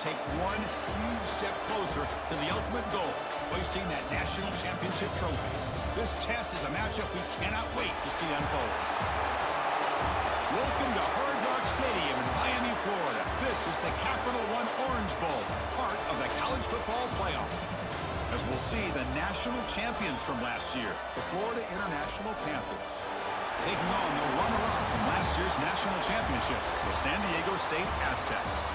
take one huge step closer to the ultimate goal, hoisting that national championship trophy. This test is a matchup we cannot wait to see unfold. Welcome to Hard Rock Stadium in Miami, Florida. This is the Capital One Orange Bowl, part of the college football playoff. As we'll see the national champions from last year, the Florida International Panthers, taking on the runner-up from last year's national championship, the San Diego State Aztecs.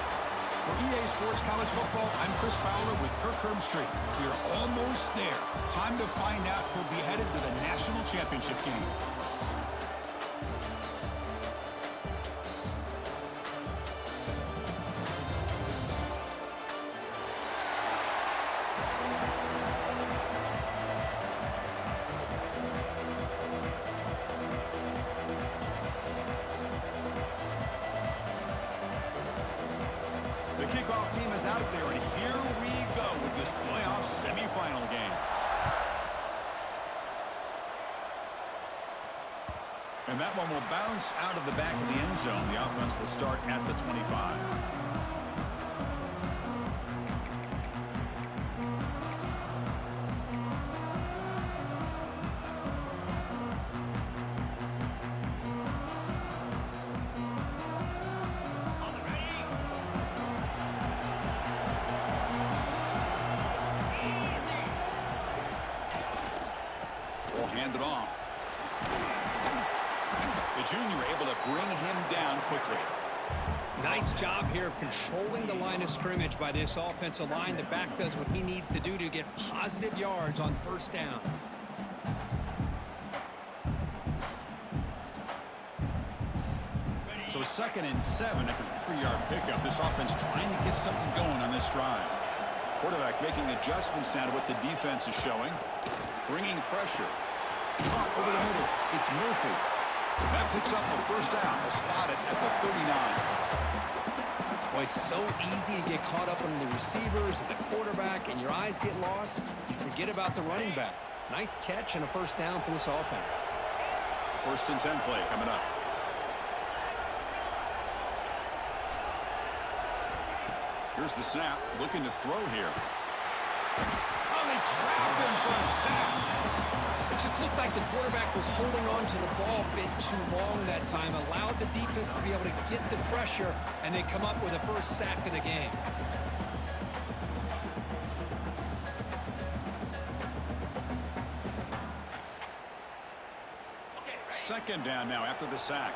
For EA Sports College Football, I'm Chris Fowler with Kirk Herbstreit. We are almost there. Time to find out who'll be headed to the national championship game. The kickoff team is out there, and here we go with this playoff semifinal game. And that one will bounce out of the back of the end zone. The offense will start at the 25. Hand it off. The junior able to bring him down quickly. Nice job here of controlling the line of scrimmage by this offensive line. The back does what he needs to do to get positive yards on first down. So 2nd and 7 after the 3-yard pickup. This offense trying to get something going on this drive. Quarterback making adjustments now to what the defense is showing. Bringing pressure. Caught over the middle. It's Murphy. That picks up a first down. Spotted at the 39. Boy, it's so easy to get caught up on the receivers and the quarterback, and your eyes get lost. You forget about the running back. Nice catch and a first down for this offense. 1st and 10 play coming up. Here's the snap. Looking to throw here. Oh, they trapped him for a sack. It just looked like the quarterback was holding on to the ball a bit too long that time, allowed the defense to be able to get the pressure, and they come up with a first sack of the game. Second down now after the sack.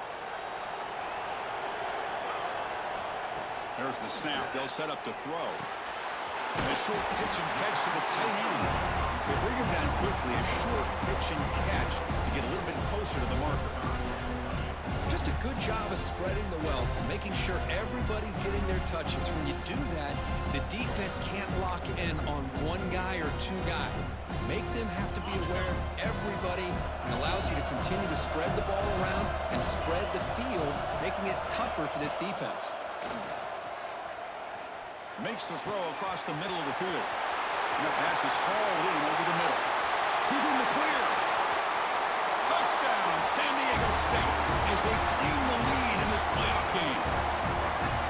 There's the snap. They'll set up to throw. And a short pitch and catch to the tight end. They bring him down quickly. A short pitch and catch to get a little bit closer to the marker. Just a good job of spreading the wealth, making sure everybody's getting their touches. When you do that, the defense can't lock in on one guy or two guys. Make them have to be aware of everybody, and allows you to continue to spread the ball around and spread the field, making it tougher for this defense. Makes the throw across the middle of the field. And that pass is hauled in over the middle. He's in the clear. Touchdown, San Diego State, as they claim the lead in this playoff game.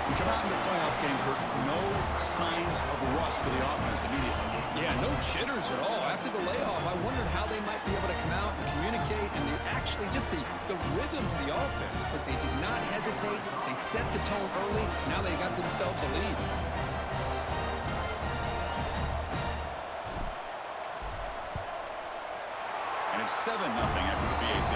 We come out in the playoff game, Kirk. No signs of rust for the offense immediately. Yeah, no jitters at all. After the layoff, I wondered how they might be able to come out and communicate, and they actually just the rhythm to the offense, but they did not hesitate. They set the tone early. Now they got themselves a lead. And it's 7-0 after the PAT.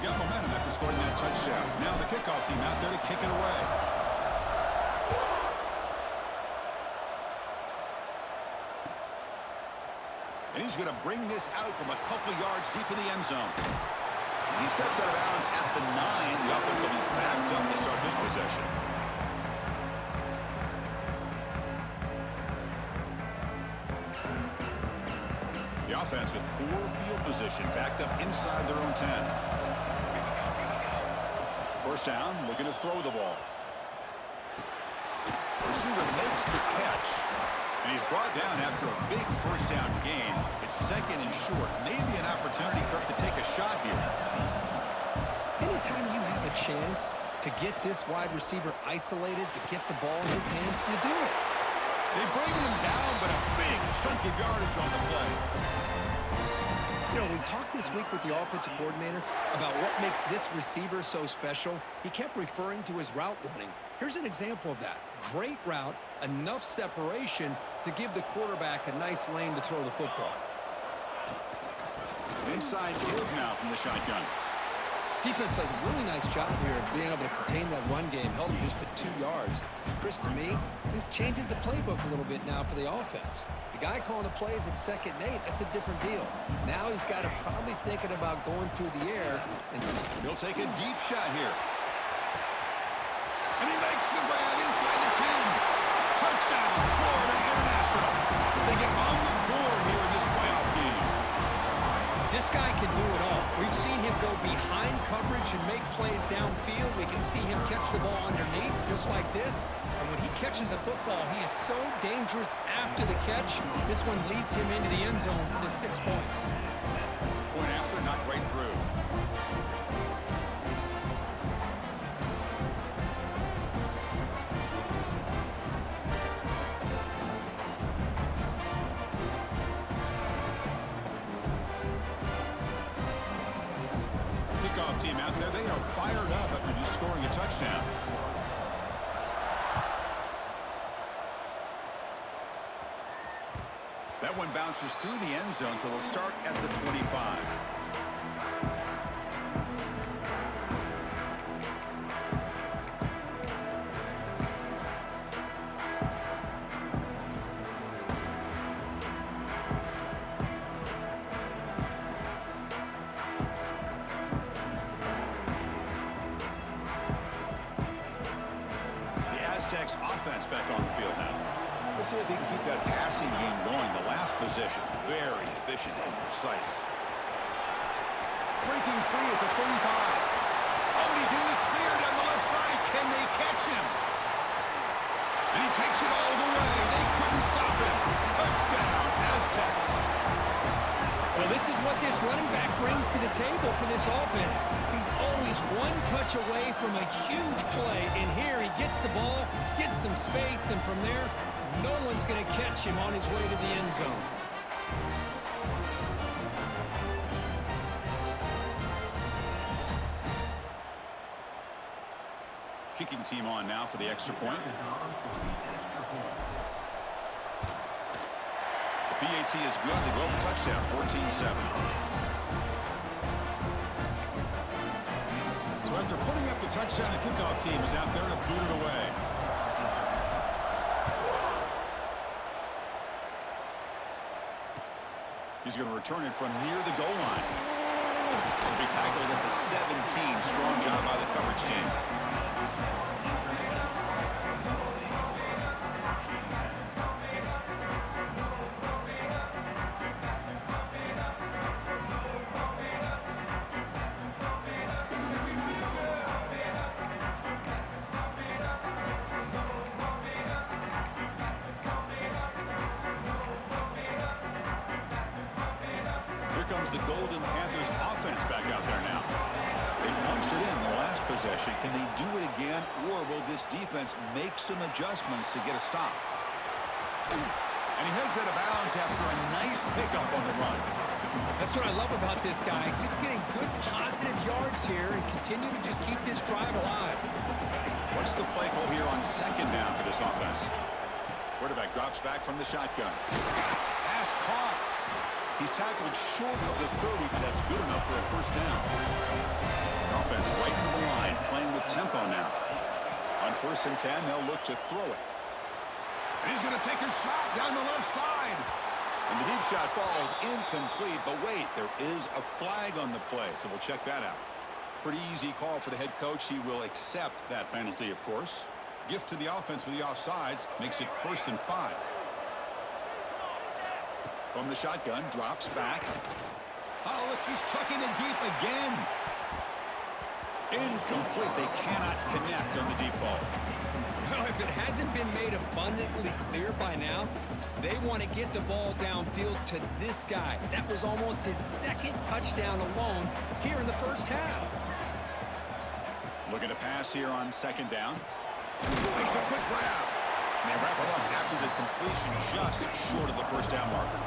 Got momentum after scoring that touchdown. Now the kickoff team out there to kick it away. And he's going to bring this out from a couple yards deep in the end zone. And he steps out of bounds at the 9. The offense will be backed up to start this possession. The offense with poor field position, backed up inside their own 10. First down, looking to throw the ball. receiver makes the catch. And he's brought down after a big first down gain. It's second and short. Maybe an opportunity, Kirk, to take a shot here. Anytime you have a chance to get this wide receiver isolated, to get the ball in his hands, you do it. They bring him down, but a big chunk of yardage on the play. You know, we talked this week with the offensive coordinator about what makes this receiver so special. He kept referring to his route running. Here's an example of that. Great route, enough separation to give the quarterback a nice lane to throw the football. Inside give now from the shotgun. Defense does a really nice job here of being able to contain that run game, held him just to 2 yards. Chris, to me, this changes the playbook a little bit now for the offense. The guy calling the plays at 2nd and 8, that's a different deal. Now he's got to probably thinking about going through the air. And he'll take a deep shot here. And he makes the grab inside the 10. Touchdown, Florida International, as they get on the board here in this playoff game. This guy can do it all. We've seen him go behind coverage and make plays downfield. We can see him catch the ball underneath, just like this. And when he catches a football, he is so dangerous after the catch. This one leads him into the end zone for the 6 points. Point after, knocked right through. Kickoff team out there, they are fired up after just scoring a touchdown. That one bounces through the end zone, so they'll start at the 25. Aztecs offense back on the field now. Let's see if they can keep that passing game going. The last possession, very efficient and precise. Breaking free at the 35. Oh, and he's in the clear down the left side. Can they catch him? And he takes it all the way. They couldn't stop him. Touchdown, Aztecs. Well, this is what this running back brings to the table for this offense. He's always one touch away from a huge play, and here he gets the ball, gets some space, and from there, no one's going to catch him on his way to the end zone. Kicking team on now for the extra point. The PAT is good. They go for touchdown, 14-7. So after putting up the touchdown, the kickoff team is out there to boot it away. He's going to return it from near the goal line. He'll be tackled at the 17. Strong job by the coverage team. Comes the Golden Panthers offense back out there now. They punched it in the last possession. Can they do it again, or will this defense make some adjustments to get a stop? And he heads out of bounds after a nice pickup on the run. That's what I love about this guy. Just getting good positive yards here and continue to just keep this drive alive. What's the play call here on 2nd down for this offense? Quarterback drops back from the shotgun. Pass caught. He's tackled short of the 30, but that's good enough for a first down. Offense right to the line, playing with tempo now. On 1st and 10, they'll look to throw it. And he's going to take a shot down the left side. And the deep shot falls incomplete, but wait, there is a flag on the play, so we'll check that out. Pretty easy call for the head coach. He will accept that penalty, of course. Gift to the offense with the offsides makes it 1st and 5. From the shotgun, drops back. Oh, look, he's chucking it deep again. Incomplete. They cannot connect on the deep ball. Well, if it hasn't been made abundantly clear by now, they want to get the ball downfield to this guy. That was almost his second touchdown alone here in the first half. Looking to pass here on second down. Makes a quick grab. And they wrap it up after the completion just short of the first down marker.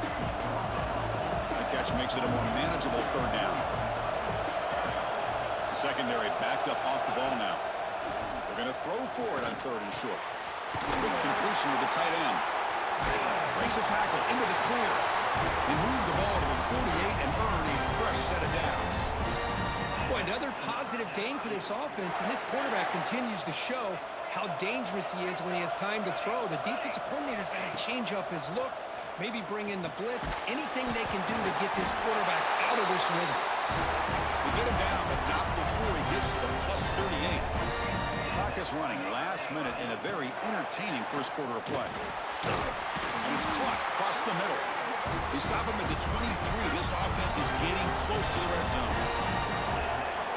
The catch makes it a more manageable third down. The secondary backed up off the ball now. They're going to throw for it on third and short. Good completion to the tight end. Breaks a tackle into the clear. They move the ball to the 48 and earn a fresh set of downs. Boy, another positive game for this offense, and this quarterback continues to show how dangerous he is when he has time to throw. The defensive coordinator's got to change up his looks, maybe bring in the blitz, anything they can do to get this quarterback out of this rhythm. We get him down, but not before he gets to the plus 38. Clock is running last minute in a very entertaining first quarter of play. And it's caught across the middle. They stop him at the 23. This offense is getting close to the red zone.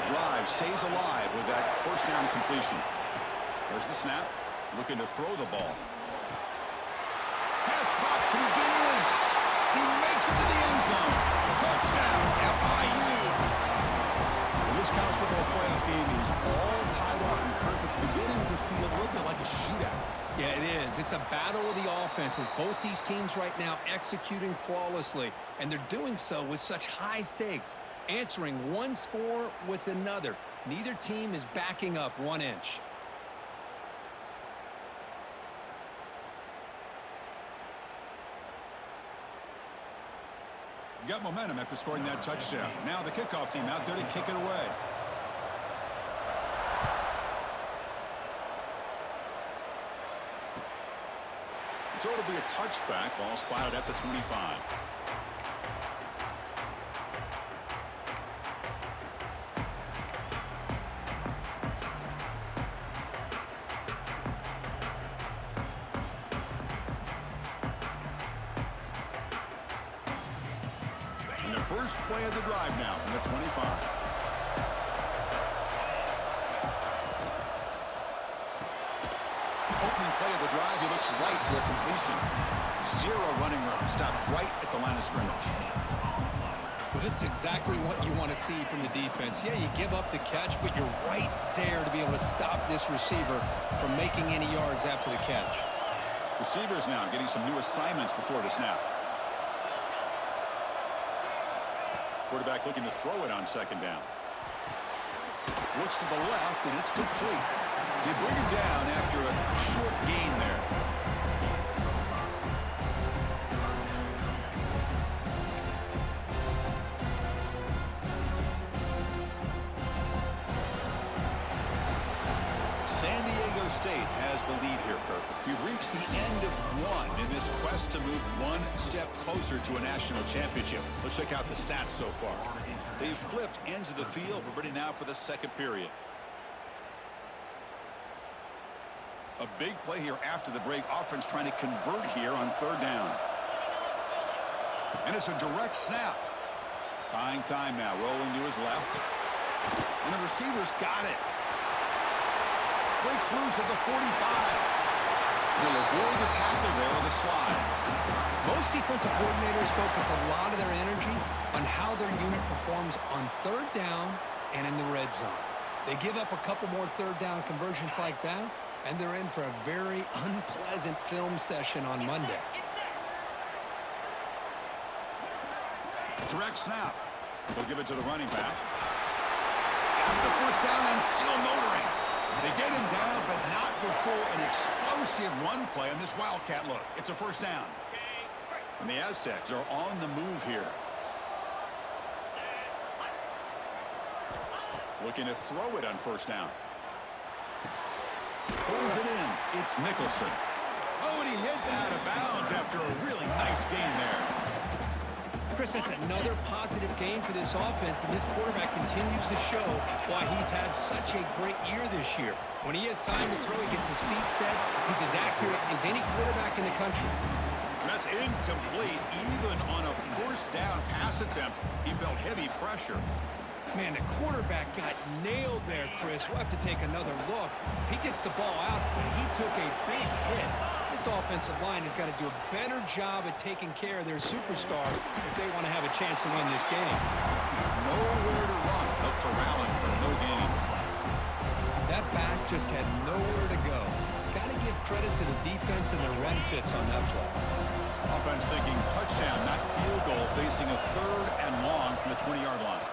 The drive stays alive with that first down completion. There's the snap. Looking to throw the ball. Pass caught. Can he get in? He makes it to the end zone. Touchdown, FIU. Well, this college football playoff game is all tied up, and Kirk, it's beginning to feel a little bit like a shootout. Yeah, it is. It's a battle of the offenses. Both these teams right now executing flawlessly, and they're doing so with such high stakes, answering one score with another. Neither team is backing up 1 inch. Got momentum after scoring that touchdown. Now the kickoff team out there to kick it away. So it'll be a touchback. Ball spotted at the 25. And the first play of the drive now from the 25. Opening play of the drive, he looks right for a completion. Zero running room, stopped right at the line of scrimmage. Well, this is exactly what you want to see from the defense. Yeah, you give up the catch, but you're right there to be able to stop this receiver from making any yards after the catch. Receivers now getting some new assignments before the snap. Quarterback looking to throw it on second down. Looks to the left, and it's complete. They bring him down after a short gain there. San Diego State has the lead here, Kirk. We've reached the end of one in this quest to move one step closer to a national championship. Let's check out the stats so far. They've flipped ends of the field. We're ready now for the second period. A big play here after the break. Offense trying to convert here on third down. And it's a direct snap. Buying time now. Rolling to his left. And the receiver's got it. Breaks loose at the 45. He'll avoid the tackle there with a slide. Most defensive coordinators focus a lot of their energy on how their unit performs on third down and in the red zone. They give up a couple more third down conversions like that, and they're in for a very unpleasant film session on Monday. Direct snap. They'll give it to the running back. Got the first down and still motoring. They get him down, but not before an explosive run play on this Wildcat look. It's a first down. And the Aztecs are on the move here. Looking to throw it on first down. Pulls it in. It's Nicholson. Oh, and he hits out of bounds after a really nice game there. Chris, that's another positive game for this offense, and this quarterback continues to show why he's had such a great year this year. When he has time to throw, he gets his feet set. He's as accurate as any quarterback in the country. That's incomplete. Even on a first down pass attempt, he felt heavy pressure. Man, the quarterback got nailed there, Chris. We'll have to take another look. He gets the ball out, but he took a big hit. This offensive line has got to do a better job at taking care of their superstar if they want to have a chance to win this game. Nowhere to run. They'll corral him for no gain. That back just had nowhere to go. Got to give credit to the defense and their run fits on that play. Offense thinking touchdown, not field goal, facing a 3rd and long from the 20-yard line.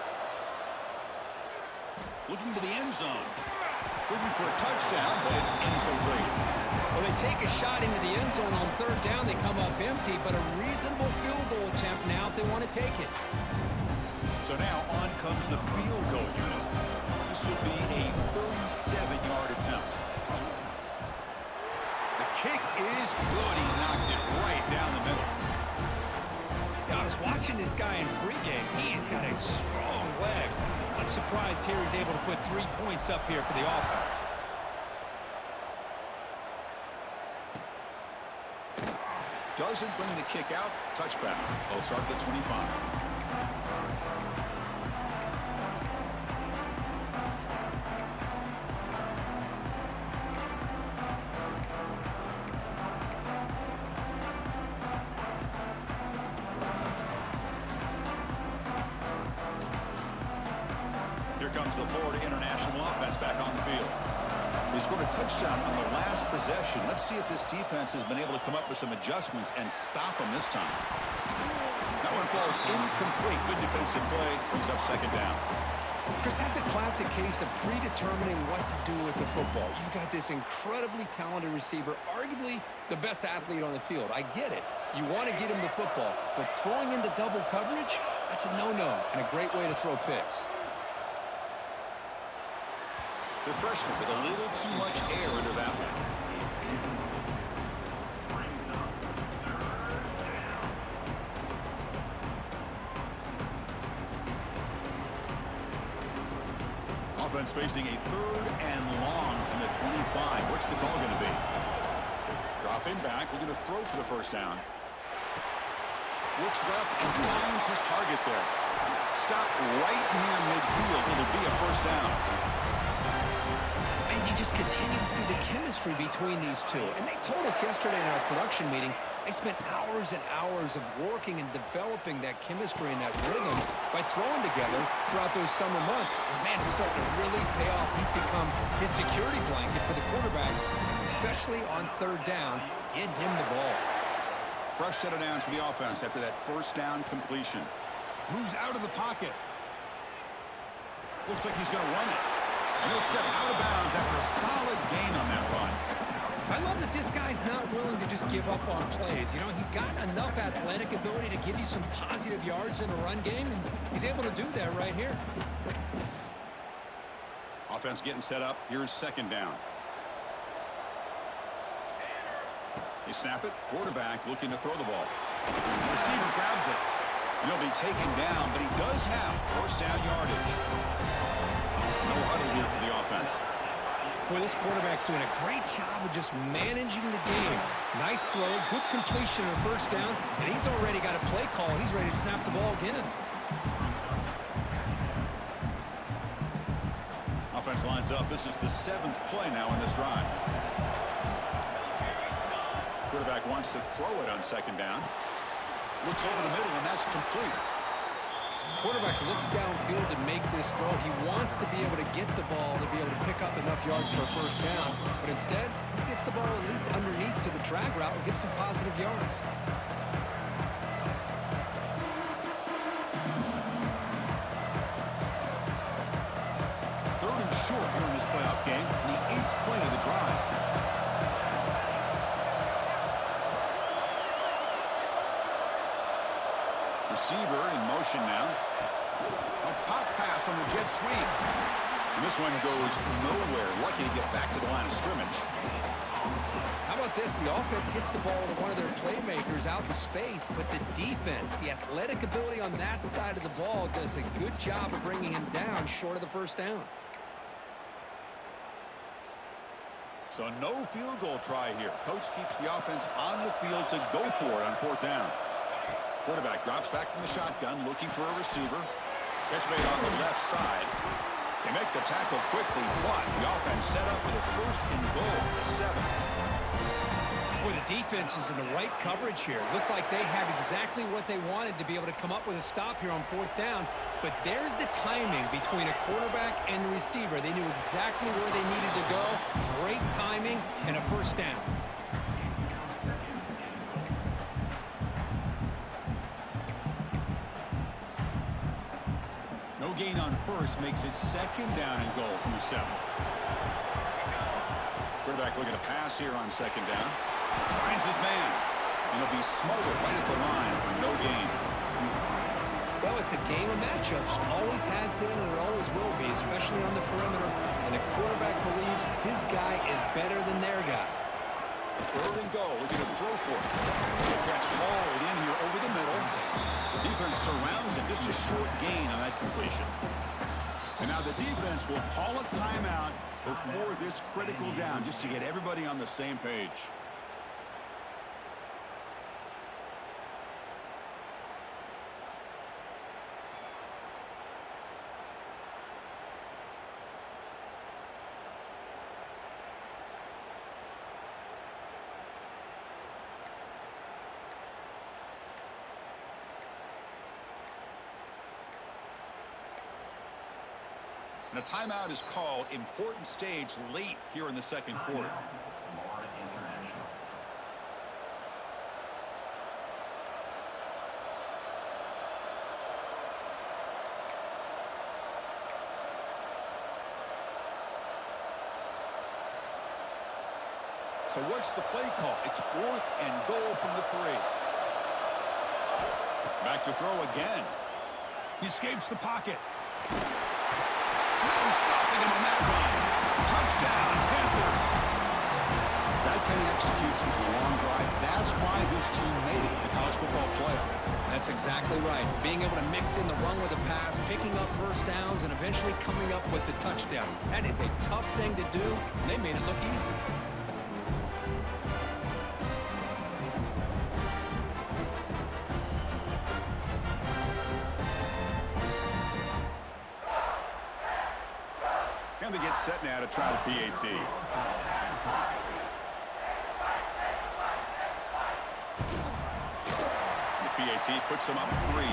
Looking to the end zone. Looking for a touchdown, but it's incomplete. Well, they take a shot into the end zone on 3rd down. They come up empty, but a reasonable field goal attempt now if they want to take it. So now on comes the field goal unit. This will be a 37-yard attempt. The kick is good. He knocked it right down the middle. Yeah, I was watching this guy in pregame. He's got a strong leg. I'm surprised here he's able to put 3 points up here for the offense. Doesn't bring the kick out. Touchback. They'll start at the 25. Here comes the Florida International offense back on the field. They scored a touchdown on the last possession. Let's see if this defense has been able to come up with some adjustments and stop them this time. That one falls incomplete. Good defensive play. Brings up 2nd down. Chris, that's a classic case of predetermining what to do with the football. You've got this incredibly talented receiver, arguably the best athlete on the field. I get it. You want to get him the football, but throwing into double coverage, that's a no-no and a great way to throw picks. The freshman with a little too much air under that one. Offense facing a 3rd and long from the 25. What's the call going to be? Dropping back. We're going to throw for the 1st down. Looks left and finds his target there. Stop right near midfield. It'll be a 1st down. And you just continue to see the chemistry between these two. And they told us yesterday in our production meeting, they spent hours and hours of working and developing that chemistry and that rhythm by throwing together throughout those summer months. And, man, it's starting to really pay off. He's become his security blanket for the quarterback, especially on 3rd down. Get him the ball. Fresh set of downs for the offense after that 1st down completion. Moves out of the pocket. Looks like he's going to run it. And he'll step out of bounds after a solid gain on that run. I love that this guy's not willing to just give up on plays. You know, he's got enough athletic ability to give you some positive yards in the run game, and he's able to do that right here. Offense getting set up. Here's 2nd down. They snap it. Quarterback looking to throw the ball. The receiver grabs it. And he'll be taken down, but he does have 1st down yardage. No huddle here for the offense. Boy, this quarterback's doing a great job of just managing the game. Nice throw, good completion on 1st down, and he's already got a play call. He's ready to snap the ball again. Offense lines up. This is the 7th play now in this drive. Quarterback wants to throw it on 2nd down. Looks over the middle, and that's complete. Quarterback looks downfield to make this throw. He wants to be able to get the ball to be able to pick up enough yards for a 1st down, but instead, he gets the ball at least underneath to the drag route and gets some positive yards. Third and short here in this playoff game, the 8th play of the drive. Receiver in motion now. A pop pass on the jet sweep. And this one goes nowhere. Lucky to get back to the line of scrimmage. How about this? The offense gets the ball to one of their playmakers out in space, but the defense, the athletic ability on that side of the ball does a good job of bringing him down short of the 1st down. So no field goal try here. Coach keeps the offense on the field to go for it on 4th down. Quarterback drops back from the shotgun, looking for a receiver. Catch made on the left side. They make the tackle quickly, but the offense set up with a first and goal at 7. Boy, the defense is in the right coverage here. Looked like they had exactly what they wanted to be able to come up with a stop here on 4th down. But there's the timing between a quarterback and the receiver. They knew exactly where they needed to go. Great timing and a first down. No gain on first makes it 2nd down and goal from the 7. Quarterback looking to pass here on 2nd down. Finds his man. And he'll be smothered right at the line for no gain. Well, it's a game of matchups. Always has been and it always will be, especially on the perimeter. And the quarterback believes his guy is better than their guy. 3rd and goal. Looking to throw for it. Catch hauled in here over the middle. The defense surrounds him. Just a short gain on that completion. And now the defense will call a timeout before this critical down just to get everybody on the same page. And a timeout is called. Important stage late here in the 2nd quarter. So what's the play call? It's 4th and goal from the 3. Back to throw again. He escapes the pocket. No stopping him on that run. Touchdown, Panthers. That kind of execution of a long drive, that's why this team made it to the college football playoff. That's exactly right. Being able to mix in the run with the pass, picking up first downs, and eventually coming up with the touchdown. That is a tough thing to do, and they made it look easy. And they get set now to try the PAT. The PAT puts them up 3.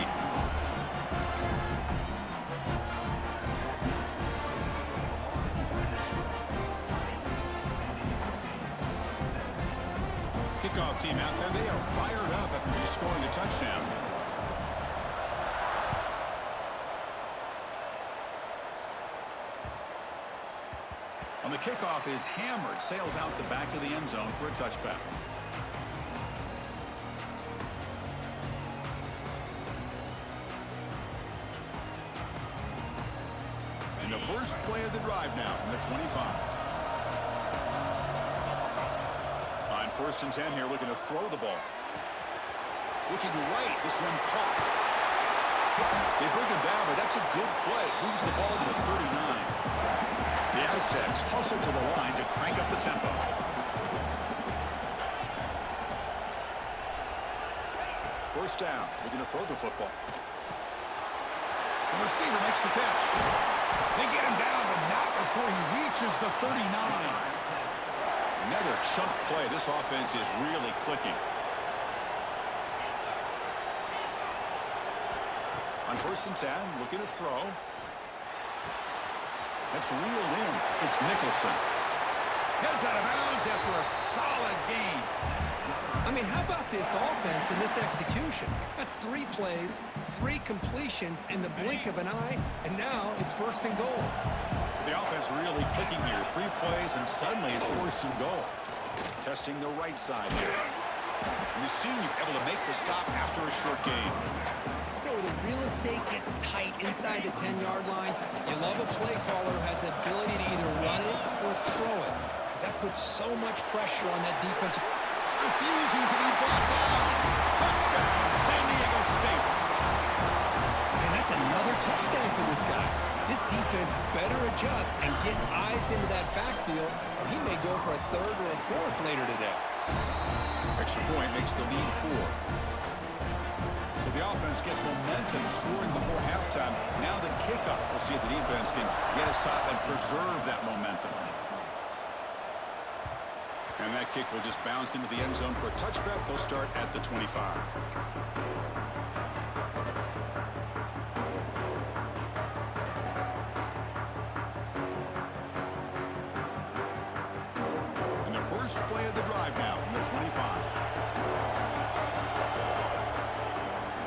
Kickoff team out there. They are fired up after just scoring a touchdown. On the kickoff is hammered, sails out the back of the end zone for a touchback. And the first play of the drive now from the 25. On 1st and 10 here, looking to throw the ball. Looking right, this one caught. They bring him down, but that's a good play. Moves the ball to the 39. The Aztecs hustle to the line to crank up the tempo. First down, looking to throw the football. The receiver makes the catch. They get him down, but not before he reaches the 39. Another chunk play. This offense is really clicking. On 1st and 10, looking to throw. That's reeled in. It's Nicholson. Heads out of bounds after a solid gain. I mean, how about this offense and this execution? That's 3 plays, 3 completions in the blink of an eye, and now it's 1st and goal. So the offense really clicking here. 3 plays, and suddenly it's 1st and goal. Testing the right side here. And the senior able to make the stop after a short gain. The real estate gets tight inside the 10-yard line. You love a play caller who has the ability to either run it or throw it, because that puts so much pressure on that defense. Refusing to be brought down. Touchdown, San Diego State. And that's another touchdown for this guy. This defense better adjust and get eyes into that backfield, or he may go for a 3rd or a 4th later today. Extra point makes the lead 4. So the offense gets momentum scoring before halftime. Now the kickoff. We'll see if the defense can get a stop and preserve that momentum. And that kick will just bounce into the end zone for a touchback. They'll start at the 25. And the first play of the drive now from the 25.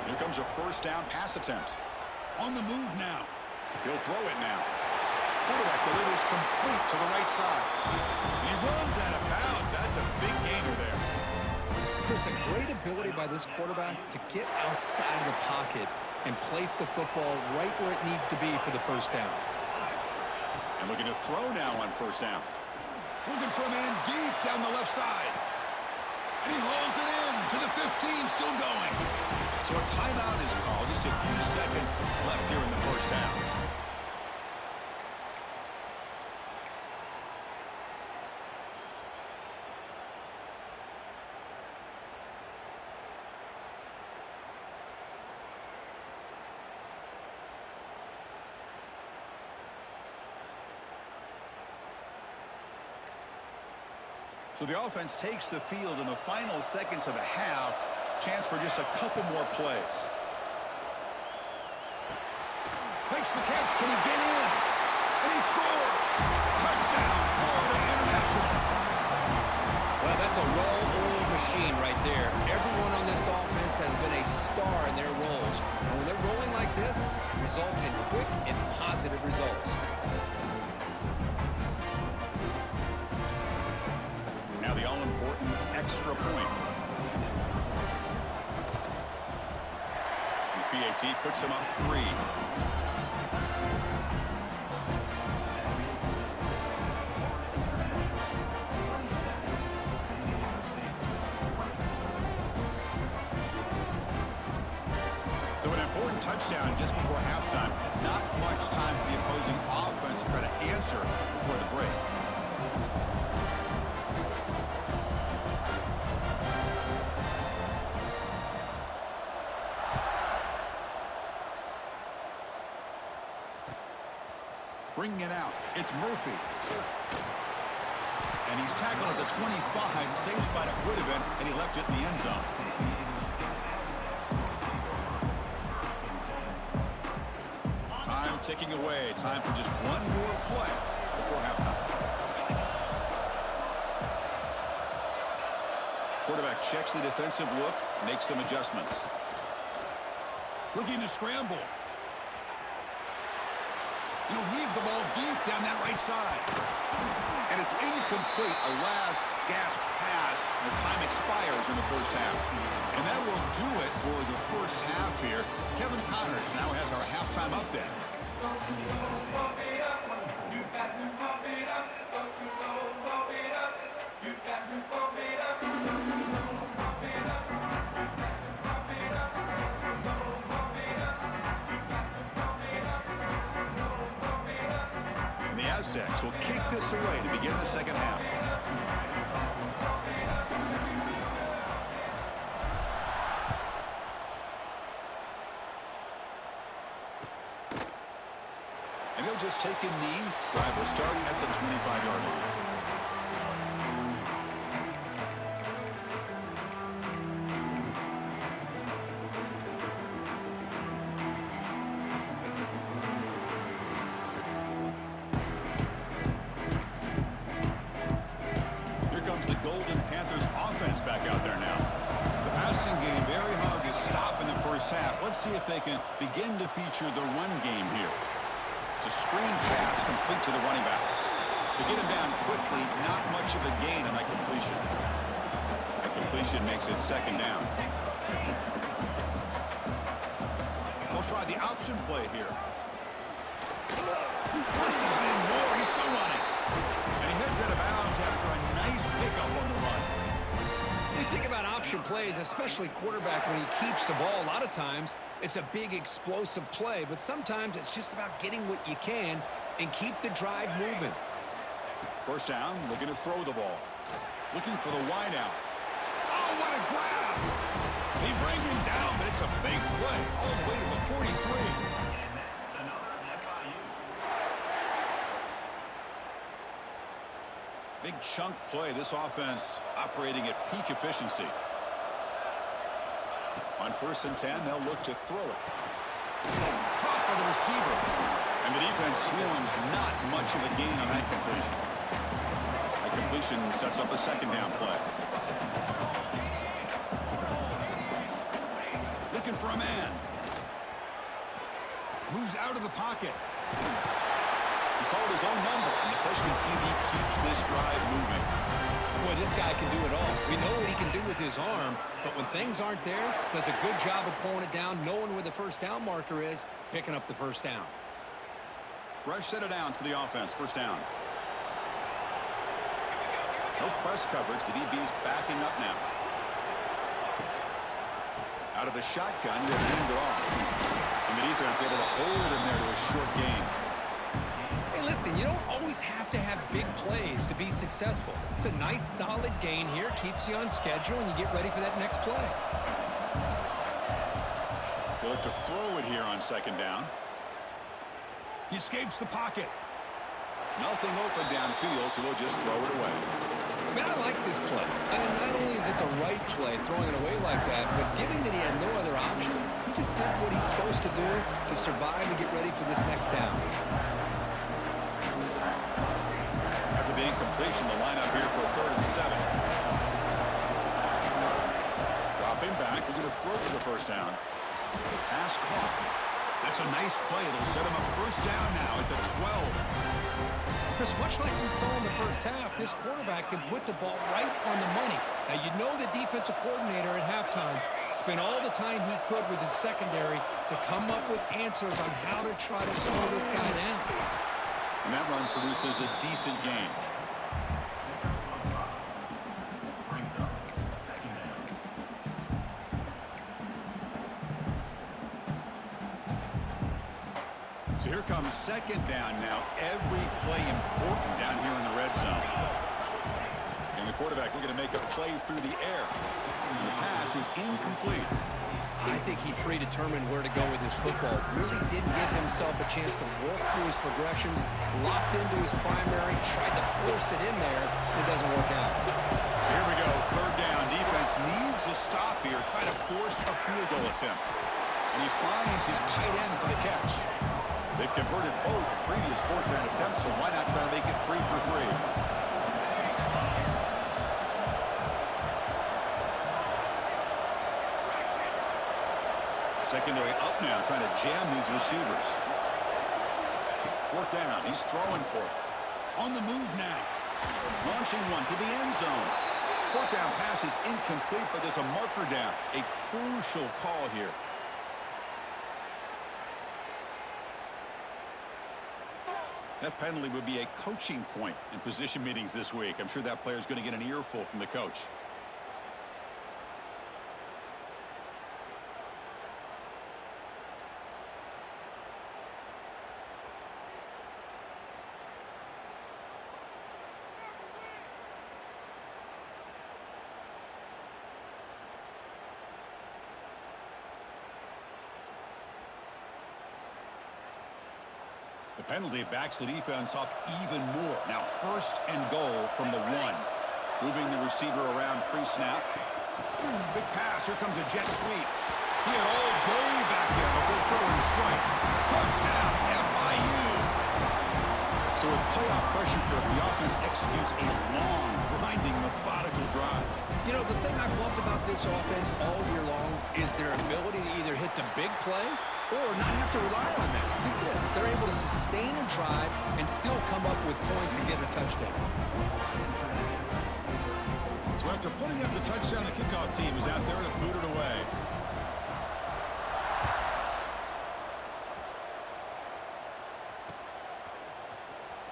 Here comes a first down pass attempt. On the move now. He'll throw it now. Quarterback delivers complete to the right side. And he runs out of bounds. That's a big gainer there. Chris, a great ability by this quarterback to get outside of the pocket and place the football right where it needs to be for the first down. And looking to throw now on first down. Looking for a man deep down the left side. And he hauls it in to the 15, still going. So a timeout is called. Just a few seconds left here in the first half. So the offense takes the field in the final seconds of the half. Chance for just a couple more plays. Makes the catch. Can he get in? And he scores. Touchdown, Florida International. Well, that's a well-oiled machine right there. Everyone on this offense has been a star in their roles. And when they're rolling like this, it results in quick and positive results. Now the all-important extra point. And the PAT puts him up 3. So an important touchdown just before halftime. Not much time for the opposing offense to try to answer before the break. Bringing it out, it's Murphy. And he's tackled at the 25. Same spot it would have been, and he left it in the end zone. Time ticking away. Time for just one more play before halftime. Quarterback checks the defensive look, makes some adjustments. Looking to scramble. And he'll heave the ball deep down that right side. And it's incomplete. A last gasp pass as time expires in the first half. And that will do it for the first half here. Kevin Connors now has our halftime update. The Aztecs will kick this away to begin the second half. And he'll just take a knee. Drive will start at the 25-yard line. Let's see if they can begin to feature the run game here. It's a screen pass complete to the running back. To get him down quickly, not much of a gain on that completion. That completion makes it second down. They'll try the option play here. First down and more. He's still running. And he heads out of bounds after a nice pickup on the run. When you think about option plays, especially quarterback, when he keeps the ball, a lot of times it's a big explosive play, but sometimes it's just about getting what you can and keep the drive moving. First down, looking to throw the ball. Looking for the wide out. Oh, what a grab! They bring him down, but it's a big play all the way to the 43. Big chunk play. This offense operating at peak efficiency. On 1st and 10, they'll look to throw it. Caught by the receiver. And the defense swarms not much of a gain on that completion. The completion sets up a 2nd down play. Looking for a man. Moves out of the pocket. He called his own number, and the freshman QB keeps this drive moving. Boy, this guy can do it all. We know what he can do with his arm, but when things aren't there, does a good job of pulling it down, knowing where the 1st down marker is, picking up the 1st down. Fresh set of downs for the offense. 1st down. No press coverage. The DB is backing up now. Out of the shotgun, they're handing it off. And the defense able to hold him there to a short gain. Hey, listen, you don't always have to have big plays to be successful. It's a nice, solid gain here. Keeps you on schedule, and you get ready for that next play. They look to throw it here on 2nd down. He escapes the pocket. Nothing open downfield, so he'll just throw it away. Man, I like this play. And not only is it the right play, throwing it away like that, but given that he had no other option, he just did what he's supposed to do to survive and get ready for this next down. After the incompletion, the lineup here for 3rd and 7. Dropping back, we're going to throw for the 1st down. Pass caught. That's a nice play. It'll set him up 1st down now at the 12. Chris, much like we saw in the 1st half, this quarterback can put the ball right on the money. Now, you know the defensive coordinator at halftime spent all the time he could with his secondary to come up with answers on how to try to slow this guy down. And that run produces a decent gain. So here comes 2nd down now. Every play important down here in the red zone. And the quarterback looking to make a play through the air. And the pass is incomplete. I think he predetermined where to go with his football. Really didn't give himself a chance to work through his progressions. Locked into his primary, tried to force it in there. It doesn't work out. So here we go. 3rd down. Defense needs a stop here. Try to force a field goal attempt. And he finds his tight end for the catch. They've converted both previous 4th down attempts, so why not try to make it 3 for 3? Secondary up now, trying to jam these receivers. 4th down, he's throwing for it. On the move now. Launching one to the end zone. 4th down pass is incomplete, but there's a marker down. A crucial call here. That penalty would be a coaching point in position meetings this week. I'm sure that player is going to get an earful from the coach. The penalty backs the defense up even more. Now 1st and goal from the 1. Moving the receiver around pre-snap. Big pass. Here comes a jet sweep. He had all day back there before throwing the strike. Touchdown, FIU. So with playoff pressure curve, the offense executes a long, grinding, methodical drive. You know, the thing I've loved about this offense all year long is their ability to either hit the big play or not have to rely on that. Look at this. They're able to sustain a drive and still come up with points and get a touchdown. So after putting up the touchdown, the kickoff team is out there to boot it away.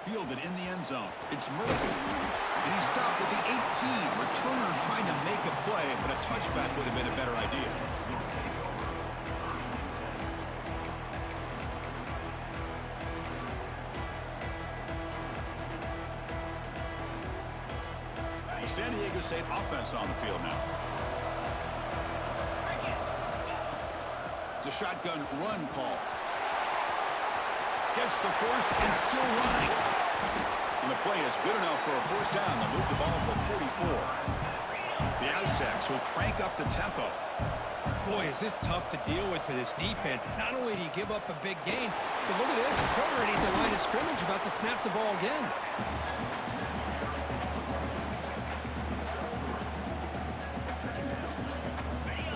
Fielded in the end zone. It's Murphy. And he stopped with the 18. Returner trying to make a play, but a touchback would have been a better idea. San Diego State offense on the field now. It's a shotgun run call. Gets the first and still running. And the play is good enough for a first down to move the ball to the 44. The Aztecs will crank up the tempo. Boy, is this tough to deal with for this defense. Not only do you give up a big gain, but look at this. They're already at the line of scrimmage, about to snap the ball again.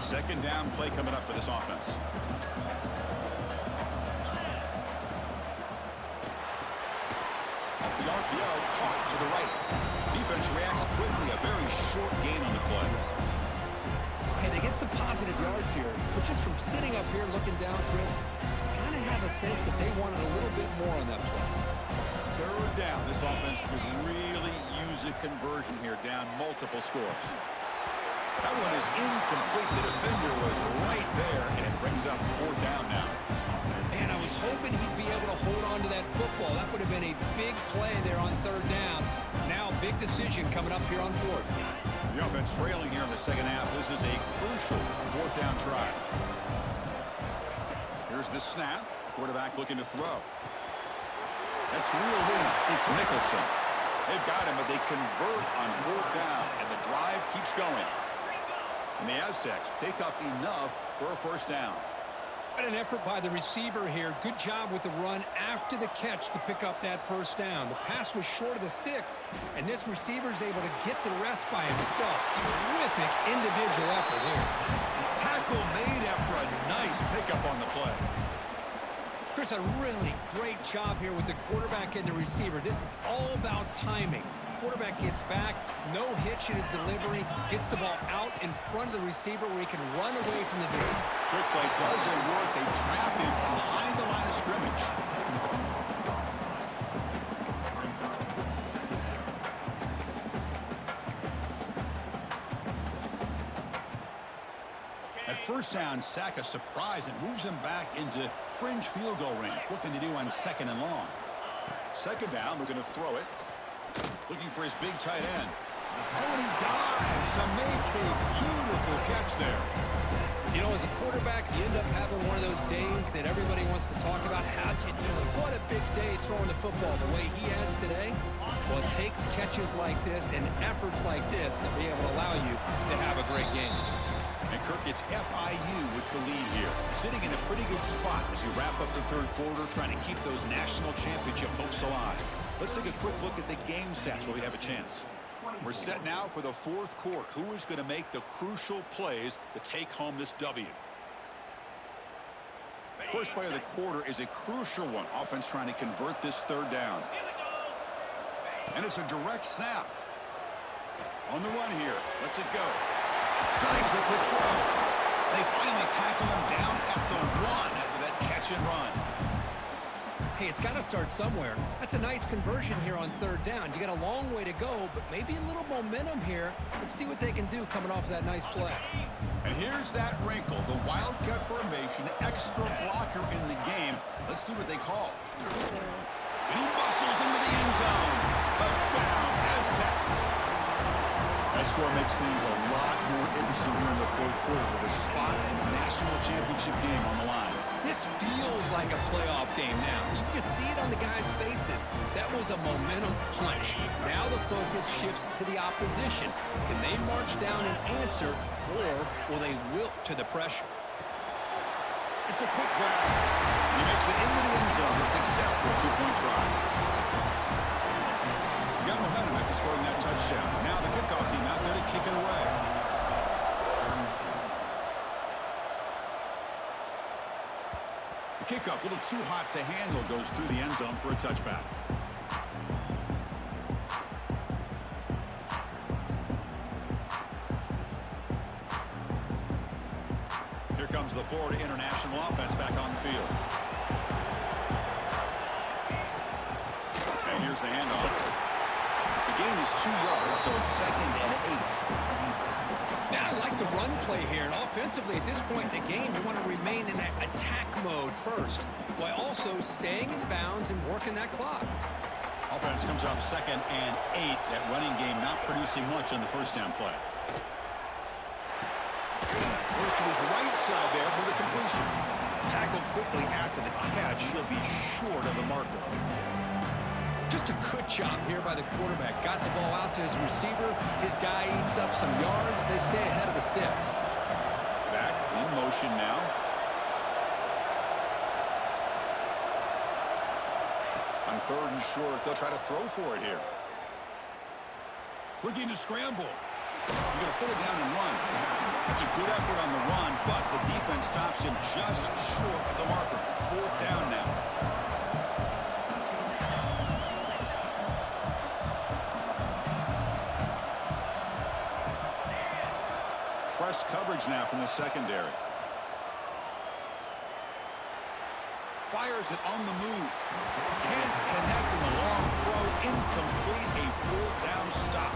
Second down play coming up for this offense. Off the RPO, caught to the right. Defense reacts quickly. A very short gain on the play. Hey, they get some positive yards here, but just from sitting up here looking down, Chris, you kind of have a sense that they wanted a little bit more on that play. Third down. This offense could really use a conversion here, down multiple scores. That one is incomplete. The defender was right there, and it brings up fourth down now. And I was hoping he'd be able to hold on to that football. That would have been a big play there on third down. Now, big decision coming up here on fourth. The offense trailing here in the second half. This is a crucial fourth down try. Here's the snap. Quarterback looking to throw. That's reeled in. It's Nicholson. They've got him, but they convert on fourth down, and the drive keeps going. And the Aztecs pick up enough for a first down. What an effort by the receiver here. Good job with the run after the catch to pick up that first down. The pass was short of the sticks, and this receiver is able to get the rest by himself. Terrific individual effort here. Tackle made after a nice pickup on the play. Chris, a really great job here with the quarterback and the receiver. This is all about timing. Quarterback gets back, no hitch in his delivery, gets the ball out in front of the receiver where he can run away from the dude. Trick play doesn't work. They trap him behind the line of scrimmage. At first down, sack a surprise and moves him back into fringe field goal range. What can they do on second and long? Second down, they're going to throw it. Looking for his big tight end. Oh, and he dives to make a beautiful catch there. You know, as a quarterback, you end up having one of those days that everybody wants to talk about. How'd you do it? What a big day throwing the football the way he has today. Well, it takes catches like this and efforts like this to be able to allow you to have a great game. And Kirk, it's FIU with the lead here. Sitting in a pretty good spot as we wrap up the third quarter, trying to keep those national championship hopes alive. Let's take a quick look at the game stats while we have a chance. We're set now for the fourth quarter. Who is going to make the crucial plays to take home this W? First play of the quarter is a crucial one. Offense trying to convert this third down. And it's a direct snap. On the run here. Let's it go. Snags a quick throw. They finally tackle him down at the one after that catch and run. Hey, it's got to start somewhere. That's a nice conversion here on third down. You got a long way to go, but maybe a little momentum here. Let's see what they can do coming off that nice play. And here's that wrinkle, the wildcat formation, extra blocker in the game. Let's see what they call. And he muscles into the end zone. Touchdown, Aztecs. That score makes things a lot more interesting here in the fourth quarter with a spot in the national championship game on the line. This feels like a playoff game now. You can see it on the guys' faces. That was a momentum punch. Now the focus shifts to the opposition. Can they march down and answer, or will they wilt to the pressure? It's a quick grab. He makes it into the end zone. A successful two-point try. He got momentum after scoring that touchdown. Now the kickoff team out there to kick it away. The kickoff, a little too hot to handle, goes through the end zone for a touchback. Here comes the Florida International offense back on the field. And here's the handoff. The gain is 2 yards, so it's 2nd and 8. Now, I like the run play here, and offensively at this point in the game, you want to remain in that attack mode first, while also staying in bounds and working that clock. Offense comes up 2nd and 8. That running game not producing much on the first down play. Goes to his right side there for the completion. Tackled quickly after the catch. He'll be short of the marker. Just a good job here by the quarterback. Got the ball out to his receiver. His guy eats up some yards. They stay ahead of the sticks. Back in motion now. On 3rd and short, they'll try to throw for it here. Looking to scramble. He's going to put it down and run. That's a good effort on the run, but the defense stops him just short of the marker. 4th down now. Press coverage now from the secondary. Fires it on the move. Can't connect in the long throw. Incomplete. A 4th down stop.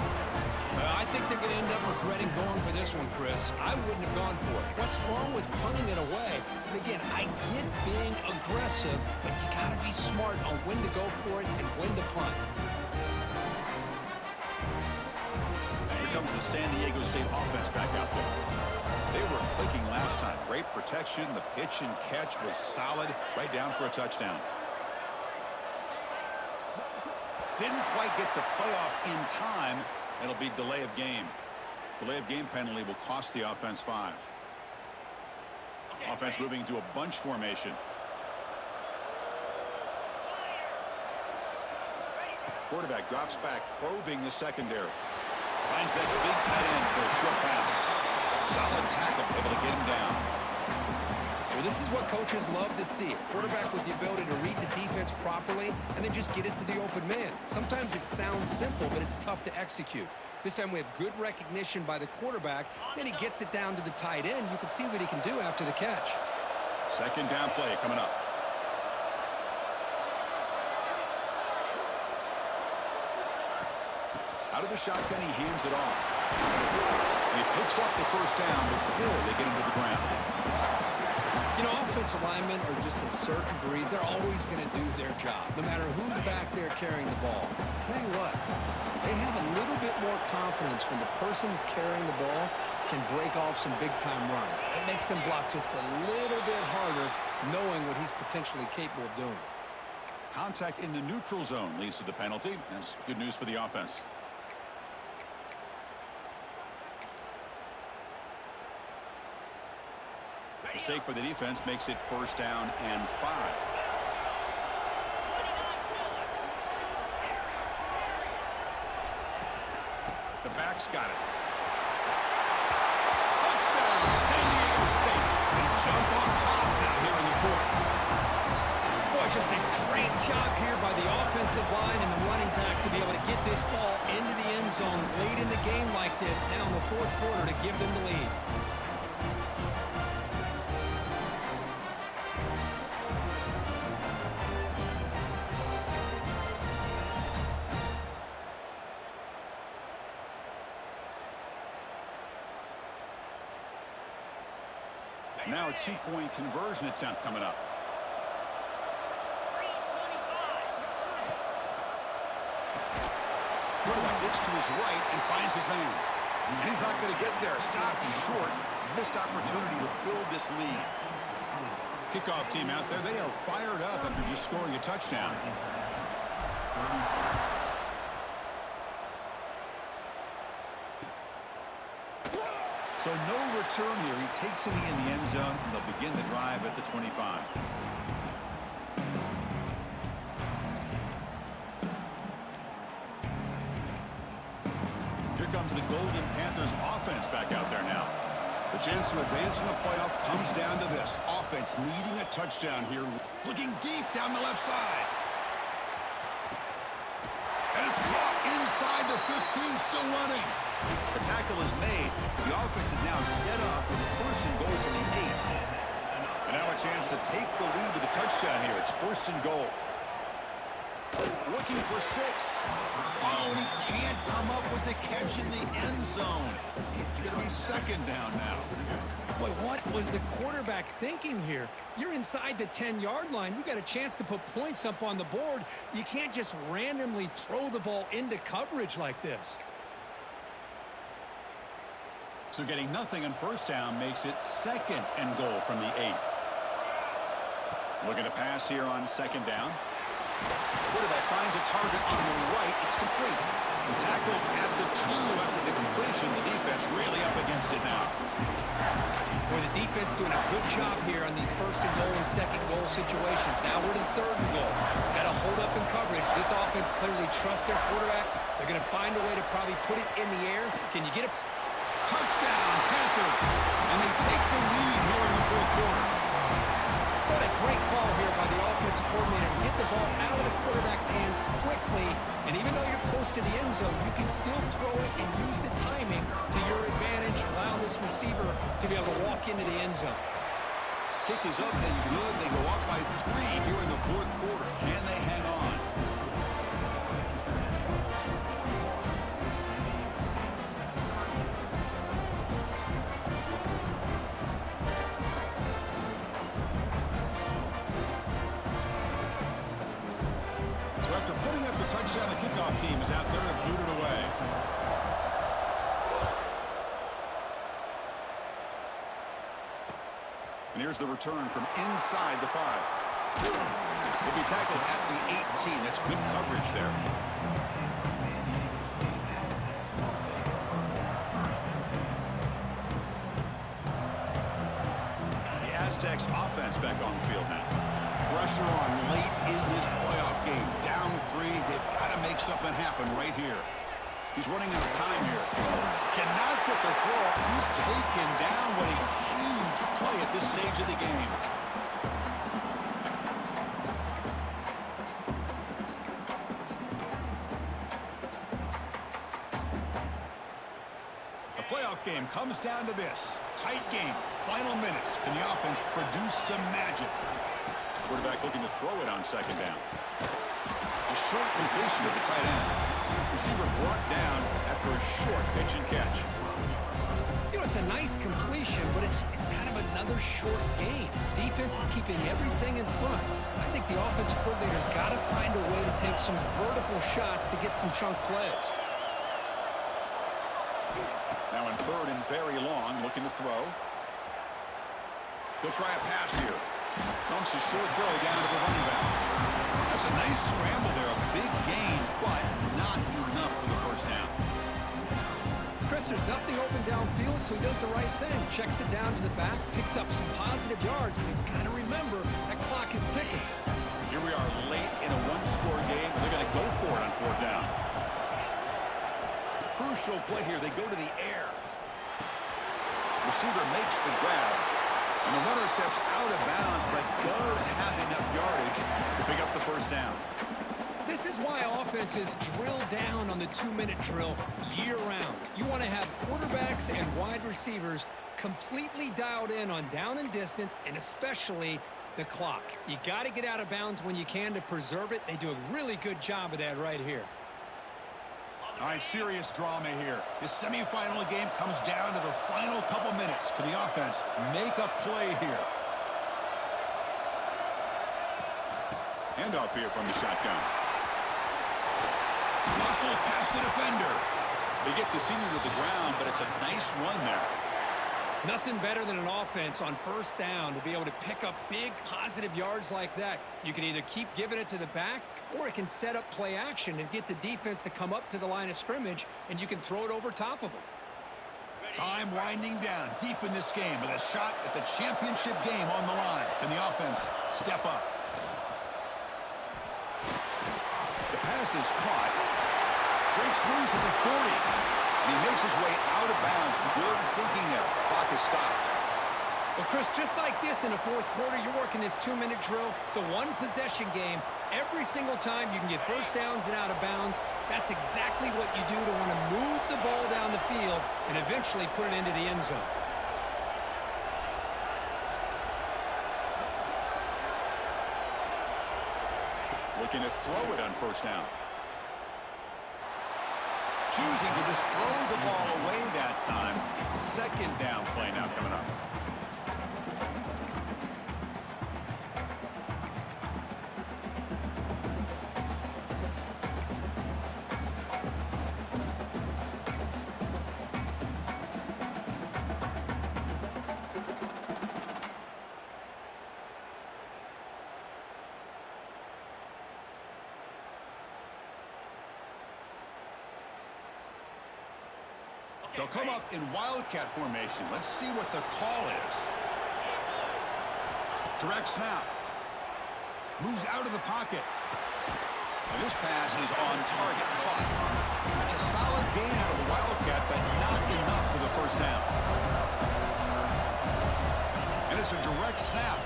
I think they're going to end up regretting going for this one, Chris. I wouldn't have gone for it. What's wrong with punting it away? And again, I get being aggressive, but you got to be smart on when to go for it and when to punt. Here comes the San Diego State offense back out there. They were clicking last time. Great protection. The pitch and catch was solid. Right down for a touchdown. Didn't quite get the playoff in time. It'll be delay of game. Delay of game penalty will cost the offense 5. Offense moving into a bunch formation. Quarterback drops back, probing the secondary. Finds that big tight end for a short pass. Solid tackle, able to get him down. Well, this is what coaches love to see. Quarterback with the ability to read the defense properly and then just get it to the open man. Sometimes it sounds simple, but it's tough to execute. This time we have good recognition by the quarterback. Then he gets it down to the tight end. You can see what he can do after the catch. 2nd down play coming up. Out of the shotgun, he hands it off. He picks up the 1st down before they get him to the ground. You know, offensive linemen are just a certain breed. They're always going to do their job, no matter who's back there carrying the ball. I'll tell you what, they have a little bit more confidence when the person that's carrying the ball can break off some big-time runs. That makes them block just a little bit harder, knowing what he's potentially capable of doing. Contact in the neutral zone leads to the penalty. That's good news for the offense. Mistake by the defense makes it 1st down and 5. The back's got it. Touchdown, San Diego State. They jump on top now here in the 4th. Boy, just a great job here by the offensive line and the running back to be able to get this ball into the end zone late in the game like this now in the 4th quarter to give them the lead. Now a 2-point conversion attempt coming up. Quarterback looks to his right and finds his man. And he's not going to get there. Stopped short. Missed opportunity to build this lead. Kickoff team out there. They are fired up after just scoring a touchdown. So no return here. He takes it in the end zone, and they'll begin the drive at the 25. Here comes the Golden Panthers offense back out there now. The chance to advance in the playoff comes down to this. Offense needing a touchdown here. Looking deep down the left side. And it's caught inside the 15, still running. The tackle is made. The offense is now set up with a 1st and goal from the 8. And now a chance to take the lead with a touchdown here. It's 1st and goal. Looking for 6. Oh, and he can't come up with the catch in the end zone. It's going to be 2nd down now. Boy, what was the quarterback thinking here? You're inside the 10-yard line. You got a chance to put points up on the board. You can't just randomly throw the ball into coverage like this. So getting nothing on first down makes it 2nd and goal from the 8. Looking to pass here on 2nd down. Quarterback finds a target on the right. It's complete. Tackled at the 2 after the completion. The defense really up against it now. Boy, the defense doing a good job here on these 1st and goal and 2nd goal situations. Now we're to 3rd and goal. Got to hold up in coverage. This offense clearly trusts their quarterback. They're going to find a way to probably put it in the air. Can you get a touchdown, Panthers? And they take the lead here in the 4th quarter. What a great call here by the offensive coordinator to get the ball out of the quarterback's hands quickly. And even though you're close to the end zone, you can still throw it and use the timing to your advantage, allow this receiver to be able to walk into the end zone. Kick is up and good. They go up by 3 here in the 4th quarter. Can they hang on? So after putting up the touchdown, the kickoff team is out there to boot it away. And here's the return from inside the 5. He'll be tackled at the 18. That's good coverage there. The Aztecs offense back on the field now. Pressure on late in this playoff game. Down 3. They've got to make something happen right here. He's running out of time here. Cannot get the throw. He's taken down. What a huge play at this stage of the game. The playoff game comes down to this. Tight game. Final minutes. Can the offense produce some magic? Quarterback looking to throw it on 2nd down. A short completion to the tight end. Receiver brought down after a short pitch and catch. You know, it's a nice completion, but it's kind of another short game. Defense is keeping everything in front. I think the offensive coordinator's got to find a way to take some vertical shots to get some chunk plays. Now in 3rd and very long, looking to throw. He'll try a pass here. Dumps a short throw down to the running back. That's a nice scramble there. A big gain, but not enough for the 1st down. Chris, there's nothing open downfield, so he does the right thing. Checks it down to the back, picks up some positive yards, but he's got to remember that clock is ticking. Here we are late in a 1-score game, and they're going to go for it on 4th down. Crucial play here. They go to the air. Receiver makes the grab. And the runner steps out of bounds, but does have enough yardage to pick up the 1st down. This is why offenses drill down on the 2-minute drill year-round. You want to have quarterbacks and wide receivers completely dialed in on down and distance, and especially the clock. You got to get out of bounds when you can to preserve it. They do a really good job of that right here. All right, serious drama here. This semifinal game comes down to the final couple minutes. Can the offense make a play here? Handoff here from the shotgun. Muscles past the defender. They get the senior to the ground, but it's a nice run there. Nothing better than an offense on 1st down to be able to pick up big positive yards like that. You can either keep giving it to the back, or it can set up play action and get the defense to come up to the line of scrimmage, and you can throw it over top of them. Time winding down deep in this game with a shot at the championship game on the line. Can the offense step up? The pass is caught. Breaks loose at the 40. And he makes his way out of bounds. Good thinking there. The clock is stopped. Well, Chris, just like this in the 4th quarter, you're working this 2-minute drill. It's a one-possession game. Every single time you can get 1st downs and out of bounds. That's exactly what you do to want to move the ball down the field and eventually put it into the end zone. Looking to throw it on 1st down. Choosing to just throw the ball away that time. 2nd down play now coming up. They'll come up in wildcat formation. Let's see what the call is. Direct snap. Moves out of the pocket. And this pass is on target. Caught. It's a solid gain out of the wildcat, but not enough for the first down. And it's a direct snap.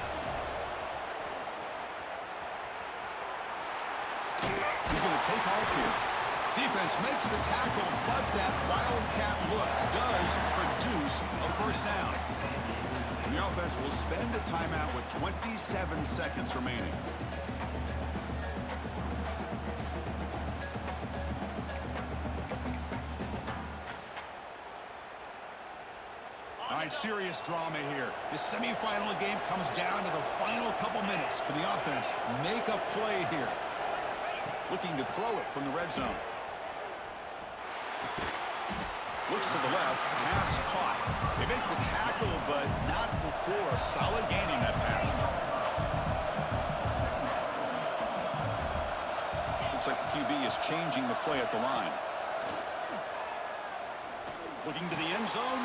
He's going to take off here. Defense makes the tackle, but that wildcat look does produce a first down. And the offense will spend a timeout with 27 seconds remaining. All right, serious drama here. The semifinal game comes down to the final couple minutes. Can the offense make a play here? Looking to throw it from the red zone. Looks to the left, pass caught. They make the tackle, but not before a solid gain in that pass. Looks like the QB is changing the play at the line. Looking to the end zone.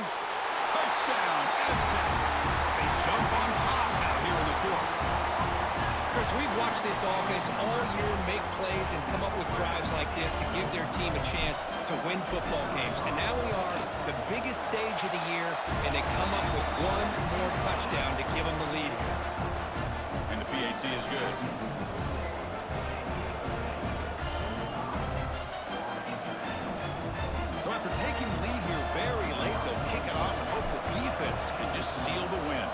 Touchdown, Aztecs. They jump on top now here in the fourth. Chris, we've watched this offense all year make plays and come up with drives like this to give their team a chance to win football games. And now we are the biggest stage of the year, and they come up with one more touchdown to give them the lead here. And the PAT is good. So after taking the lead here very late, they'll kick it off and hope the defense can just seal the win.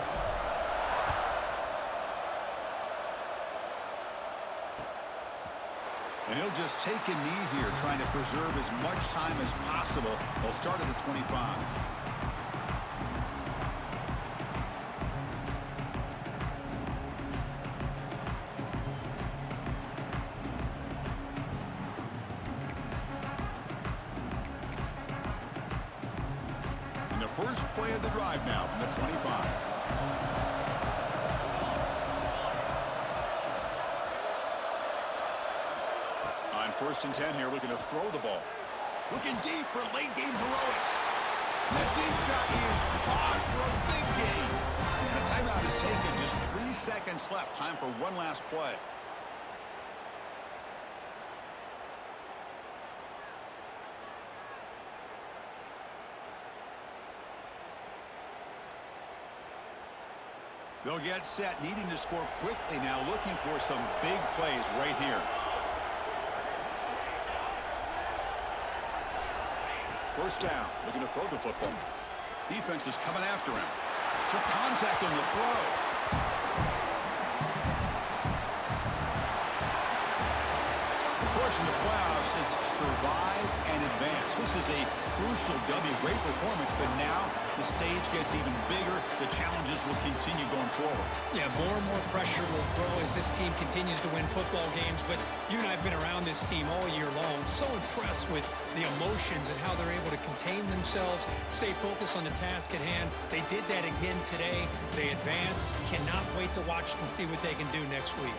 And he'll just take a knee here, trying to preserve as much time as possible. They'll start at the 25. And the first play of the drive now from the 25. First and 10 here, looking to throw the ball. Looking deep for late-game heroics. That deep shot is caught for a big gain. And a timeout is taken. Just 3 seconds left. Time for one last play. They'll get set, needing to score quickly now, looking for some big plays right here. First down, looking to throw the football. Defense is coming after him. Took contact on the throw. Of course, in the playoffs, it's survive and advance. This is a crucial W. Great performance, but now the stage gets even bigger. The challenges will continue going forward. Yeah, more and more pressure will grow as this team continues to win football games. But you and I have been around this team all year long. So impressed with the emotions and how they're able to contain themselves, stay focused on the task at hand. They did that again today. They advance. Cannot wait to watch and see what they can do next week.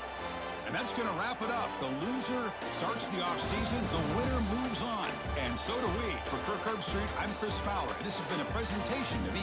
And that's going to wrap it up. The loser starts the offseason. The winner moves on. And so do we. For Kirk Herbstreit, I'm Chris Fowler. This has been a presentation of